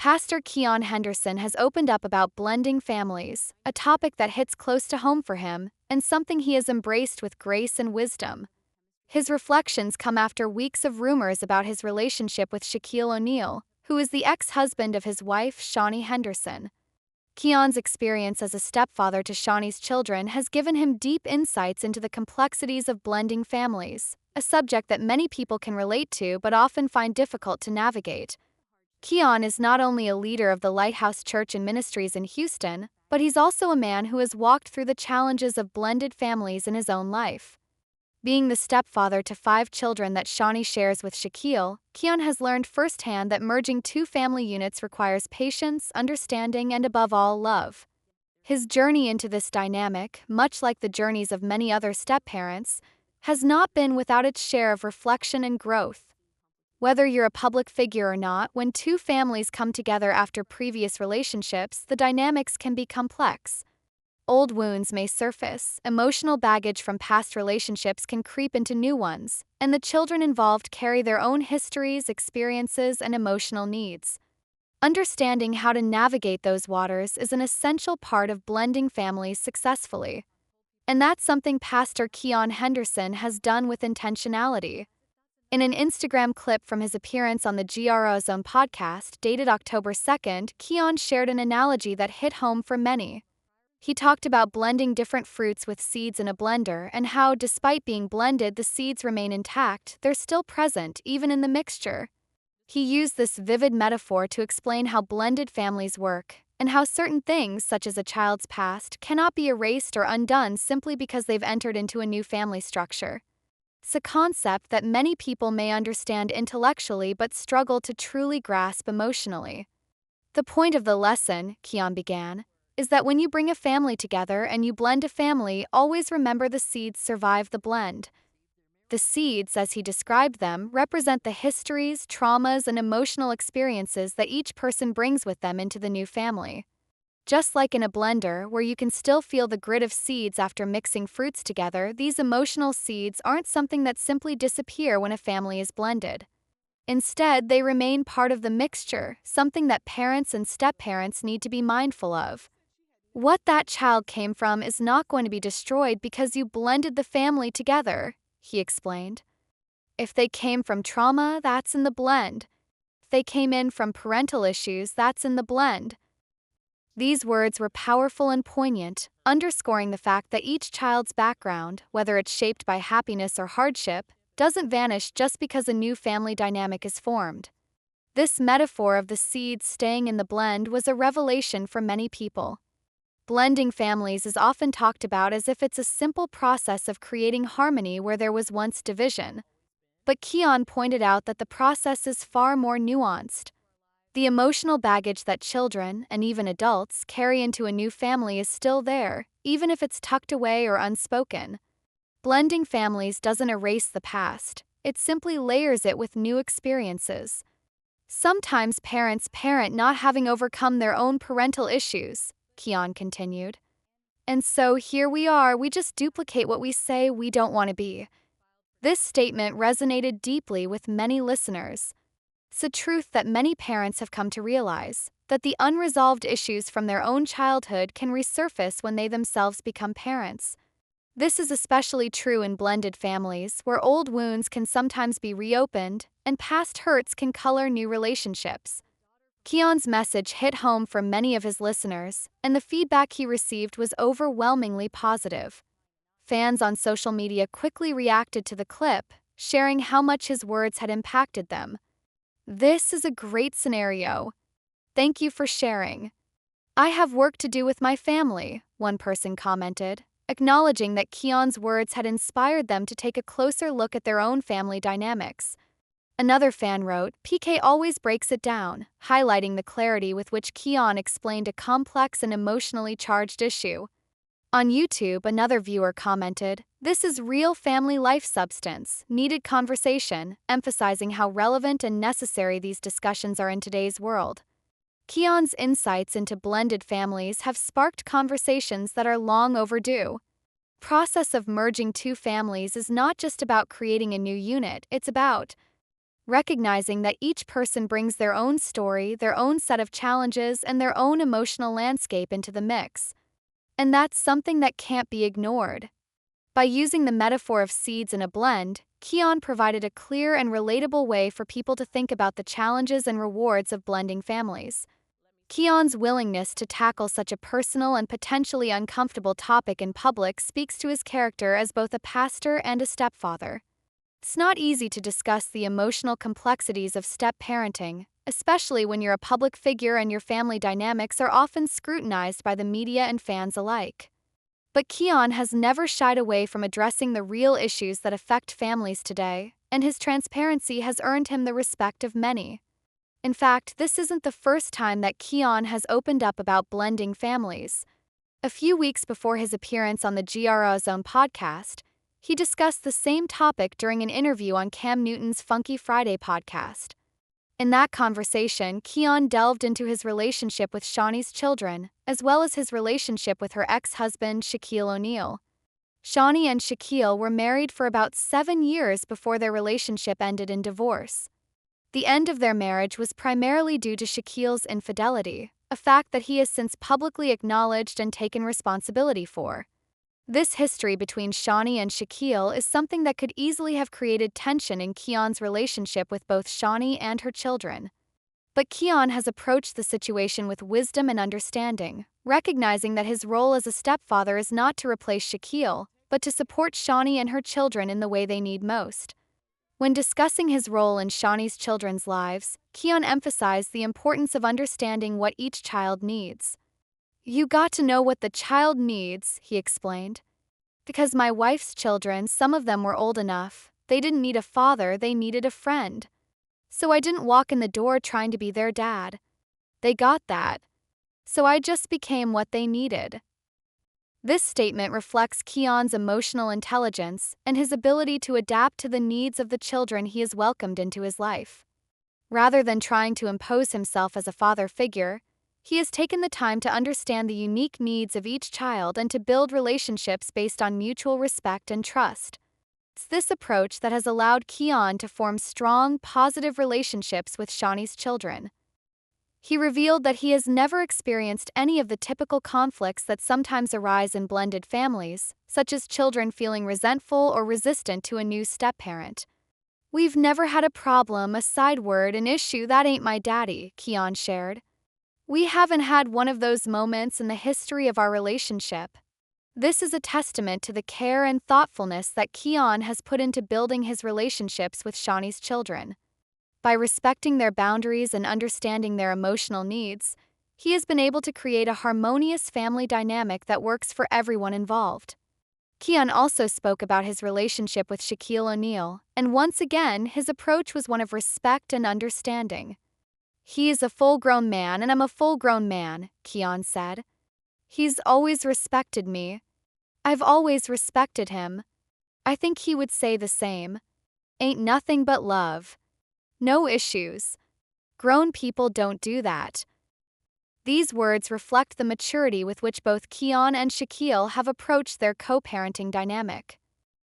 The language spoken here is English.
Pastor Keion Henderson has opened up about blending families, a topic that hits close to home for him, and something he has embraced with grace and wisdom. His reflections come after weeks of rumors about his relationship with Shaquille O'Neal, who is the ex-husband of his wife, Shaunie Henderson. Keion's experience as a stepfather to Shaunie's children has given him deep insights into the complexities of blending families, a subject that many people can relate to but often find difficult to navigate. Keion is not only a leader of the Lighthouse Church and Ministries in Houston, but he's also a man who has walked through the challenges of blended families in his own life. Being the stepfather to 5 children that Shaunie shares with Shaquille, Keion has learned firsthand that merging 2 family units requires patience, understanding, and above all, love. His journey into this dynamic, much like the journeys of many other step-parents, has not been without its share of reflection and growth. Whether you're a public figure or not, when 2 families come together after previous relationships, the dynamics can be complex. Old wounds may surface, emotional baggage from past relationships can creep into new ones, and the children involved carry their own histories, experiences, and emotional needs. Understanding how to navigate those waters is an essential part of blending families successfully. And that's something Pastor Keion Henderson has done with intentionality. In an Instagram clip from his appearance on the GRO Zone podcast dated October 2nd, Keion shared an analogy that hit home for many. He talked about blending different fruits with seeds in a blender and how, despite being blended, the seeds remain intact, they're still present even in the mixture. He used this vivid metaphor to explain how blended families work, and how certain things, such as a child's past, cannot be erased or undone simply because they've entered into a new family structure. It's a concept that many people may understand intellectually but struggle to truly grasp emotionally. The point of the lesson, Keion began, is that when you bring a family together and you blend a family, always remember the seeds survive the blend. The seeds, as he described them, represent the histories, traumas, and emotional experiences that each person brings with them into the new family. Just like in a blender, where you can still feel the grit of seeds after mixing fruits together, these emotional seeds aren't something that simply disappear when a family is blended. Instead, they remain part of the mixture, something that parents and step-parents need to be mindful of. What that child came from is not going to be destroyed because you blended the family together, he explained. If they came from trauma, that's in the blend. If they came in from parental issues, that's in the blend. These words were powerful and poignant, underscoring the fact that each child's background, whether it's shaped by happiness or hardship, doesn't vanish just because a new family dynamic is formed. This metaphor of the seeds staying in the blend was a revelation for many people. Blending families is often talked about as if it's a simple process of creating harmony where there was once division. But Keion pointed out that the process is far more nuanced. The emotional baggage that children, and even adults, carry into a new family is still there, even if it's tucked away or unspoken. Blending families doesn't erase the past, it simply layers it with new experiences. Sometimes parents parent not having overcome their own parental issues, Keion continued. And so here we are, we just duplicate what we say we don't want to be. This statement resonated deeply with many listeners. It's a truth that many parents have come to realize, that the unresolved issues from their own childhood can resurface when they themselves become parents. This is especially true in blended families, where old wounds can sometimes be reopened, and past hurts can color new relationships. Keion's message hit home for many of his listeners, and the feedback he received was overwhelmingly positive. Fans on social media quickly reacted to the clip, sharing how much his words had impacted them. "This is a great scenario. Thank you for sharing. I have work to do with my family," one person commented, acknowledging that Keion's words had inspired them to take a closer look at their own family dynamics. Another fan wrote, "PK always breaks it down," highlighting the clarity with which Keion explained a complex and emotionally charged issue. On YouTube, another viewer commented, "This is real family life substance, needed conversation," emphasizing how relevant and necessary these discussions are in today's world. Keion's insights into blended families have sparked conversations that are long overdue. The process of merging 2 families is not just about creating a new unit, it's about recognizing that each person brings their own story, their own set of challenges, and their own emotional landscape into the mix. And that's something that can't be ignored. By using the metaphor of seeds in a blend, Keion provided a clear and relatable way for people to think about the challenges and rewards of blending families. Keion's willingness to tackle such a personal and potentially uncomfortable topic in public speaks to his character as both a pastor and a stepfather. It's not easy to discuss the emotional complexities of step-parenting, especially when you're a public figure and your family dynamics are often scrutinized by the media and fans alike. But Keion has never shied away from addressing the real issues that affect families today, and his transparency has earned him the respect of many. In fact, this isn't the first time that Keion has opened up about blending families. A few weeks before his appearance on the GRA Zone podcast, he discussed the same topic during an interview on Cam Newton's Funky Friday podcast. In that conversation, Keion delved into his relationship with Shaunie's children, as well as his relationship with her ex-husband, Shaquille O'Neal. Shaunie and Shaquille were married for about 7 years before their relationship ended in divorce. The end of their marriage was primarily due to Shaquille's infidelity, a fact that he has since publicly acknowledged and taken responsibility for. This history between Shaunie and Shaquille is something that could easily have created tension in Keion's relationship with both Shaunie and her children. But Keion has approached the situation with wisdom and understanding, recognizing that his role as a stepfather is not to replace Shaquille, but to support Shaunie and her children in the way they need most. When discussing his role in Shaunie's children's lives, Keion emphasized the importance of understanding what each child needs. "You got to know what the child needs," he explained. "Because my wife's children, some of them were old enough. They didn't need a father, they needed a friend. So I didn't walk in the door trying to be their dad. They got that. So I just became what they needed." This statement reflects Keion's emotional intelligence and his ability to adapt to the needs of the children he has welcomed into his life. Rather than trying to impose himself as a father figure, he has taken the time to understand the unique needs of each child and to build relationships based on mutual respect and trust. It's this approach that has allowed Keion to form strong, positive relationships with Shaunie's children. He revealed that he has never experienced any of the typical conflicts that sometimes arise in blended families, such as children feeling resentful or resistant to a new step-parent. "We've never had a problem, a side word, an issue that ain't my daddy," Keion shared. "We haven't had one of those moments in the history of our relationship." This is a testament to the care and thoughtfulness that Keion has put into building his relationships with Shaunie's children. By respecting their boundaries and understanding their emotional needs, he has been able to create a harmonious family dynamic that works for everyone involved. Keion also spoke about his relationship with Shaquille O'Neal, and once again, his approach was one of respect and understanding. "He is a full-grown man and I'm a full-grown man," Keion said. "He's always respected me. I've always respected him. I think he would say the same. Ain't nothing but love. No issues. Grown people don't do that." These words reflect the maturity with which both Keion and Shaquille have approached their co-parenting dynamic.